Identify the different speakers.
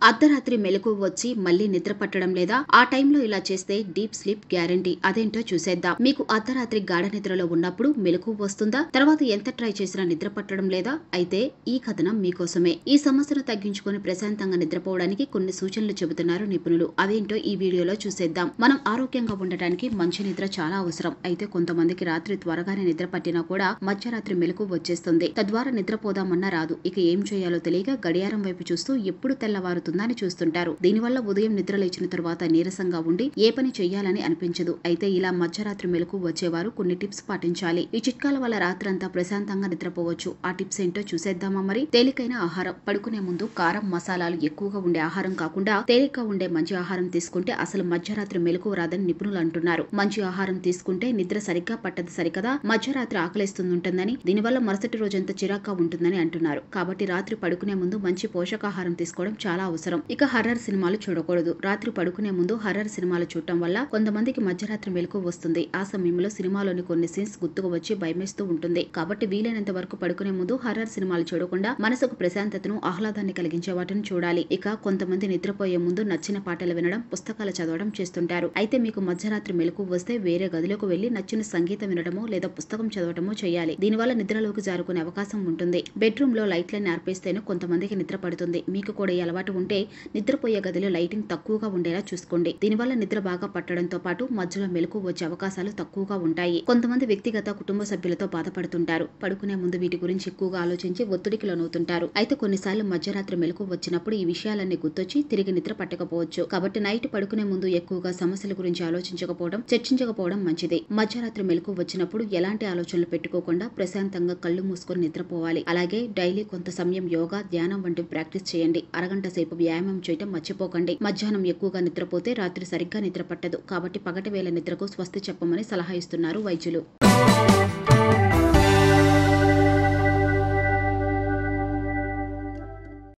Speaker 1: అర్ధరాత్రి మెలకువ వచ్చి మళ్లీ నిద్ర పట్టడం లేదా? ఆ టైంలో ఇలా చేస్తే డీప్ స్లీప్ గ్యారంటీ. అదేంటో చూసేద్దాం. మీకు అర్ధరాత్రి గాఢ నిద్రలో ఉన్నప్పుడు మెలకువ వస్తుందా? తర్వాత ఎంత ట్రై చేసినా నిద్ర పట్టడం లేదా? అయితే ఈ కథనం మీకోసమే. ఈ సమస్యను తగ్గించుకొని ప్రశాంతంగా నిద్రపోవడానికి కొన్ని సూచనలు చెబుతున్నారు నిపుణులు. అదేంటో ఈ వీడియోలో చూసేద్దాం. మనం ఆరోగ్యంగా ఉండటానికి మంచి నిద్ర చాలా అవసరం. అయితే కొంతమందికి రాత్రి త్వరగానే నిద్ర పట్టినా కూడా మధ్యరాత్రి మెలకువ వచ్చేస్తుంది. తద్వారా నిద్రపోదామన్నా రాదు. ఇక ఏం చేయాలో తెలియక గడియారం వైపు చూస్తూ ఎప్పుడు తెల్లవారుతుందని చూస్తుంటారు. దీనివల్ల ఉదయం నిద్ర లేచిన తరువాత నీరసంగా ఉండి ఏ పని చెయ్యాలని అనిపించదు. అయితే ఇలా మధ్యరాత్రి మెలకువ వచ్చేవారు కొన్ని టిప్స్ పాటించాలి. ఈ చిట్కాల వల్ల రాత్రంతా ప్రశాంతంగా నిద్రపోవచ్చు. ఆ టిప్స్ ఏంటో చూసేద్దామా మరి? తేలికైన ఆహారం. పడుకునే ముందు కారం మసాలాలు ఎక్కువగా ఉండే ఆహారం కాకుండా తేలికగా ఉండే మంచి ఆహారం తీసుకుంటే అసలు మధ్యరాత్రి మెలకువ రాదని నిపుణులు అంటున్నారు. మంచి ఆహారం తీసుకుంటే నిద్ర సరిగ్గా పట్టదు సరికదా, మధ్యరాత్రి ఆకలిస్తుంటుందని, దీనివల్ల మరుసటి రోజంతా చిరాగ్గా ఉంటుందని అంటున్నారు. కాబట్టి రాత్రి పడుకునే ముందు మంచి పోషకాహారం తీసుకోవడం చాలా అవసరం. ఇక హర్రర్ సినిమాలు చూడకూడదు. రాత్రి పడుకునే ముందు హర్రర్ సినిమాలు చూడటం వల్ల కొంతమందికి మధ్యరాత్రి మెలకువ వస్తుంది. ఆ సమయంలో సినిమాలోని కొన్ని సీన్స్ గుర్తుకు వచ్చి భయమేస్తూ ఉంటుంది. కాబట్టి వీలైనంత వరకు పడుకునే ముందు హర్రర్ సినిమాలు చూడకుండా మనసుకు ప్రశాంతతను, ఆహ్లాదాన్ని కలిగించే వాటిని చూడాలి. ఇక కొంతమంది నిద్రపోయే ముందు నచ్చిన పాటలు వినడం, పుస్తకాలు చదవడం చేస్తుంటారు. అయితే మీకు మధ్యరాత్రి మెలకువ వస్తే వేరే గదిలోకి వెళ్లి నచ్చిన సంగీతం వినడమో లేదా పుస్తకం చదవటమో చేయాలి. దీనివల్ల నిద్రలోకి జారుకునే అవకాశం ఉంటుంది. బెడ్రూమ్ లో లైట్లను ఆర్పేస్తేనే కొంతమందికి నిద్ర పడుతుంది. మీకు కూడా ఈ అలవాటు ఉంటే నిద్రపోయే గదిలో లైటింగ్ తక్కువగా ఉండేలా చూసుకోండి. దీనివల్ల నిద్ర బాగా పట్టడంతో పాటు మధ్యలో మెలకువ వచ్చే అవకాశాలు తక్కువగా ఉంటాయి. కొంతమంది వ్యక్తిగత కుటుంబ సభ్యులతో బాధపడుతుంటారు. పడుకునే ముందు వీటి గురించి ఎక్కువగా ఆలోచించి ఒత్తిడికి లోనవుతుంటారు. అయితే కొన్నిసార్లు మధ్యరాత్రి మెలకువ వచ్చినప్పుడు ఈ విషయాలన్నీ గుర్తొచ్చి తిరిగి నిద్ర పట్టకపోవచ్చు. కాబట్టి నైట్ పడుకునే ముందు ఎక్కువగా సమస్యల గురించి ఆలోచించకపోవడం, చర్చించకపోవడం మంచిది. మధ్యరాత్రి మెలకువ వచ్చినప్పుడు ఎలాంటి ఆలోచనలు పెట్టుకోకుండా ప్రశాంతంగా కళ్ళు మూసుకొని నిద్రపోవాలి. అలాగే డైలీ కొంత సమయం యోగా, ధ్యానం వంటివి ప్రాక్టీస్ చేయండి. అరగంట సేపు వ్యాయామం చేయటం మర్చిపోకండి. మధ్యాహ్నం ఎక్కువగా నిద్రపోతే రాత్రి సరిగ్గా నిద్ర పట్టదు. కాబట్టి పగటి వేళ నిద్రకు స్వస్తి చెప్పమని సలహా ఇస్తున్నారు వైద్యులు.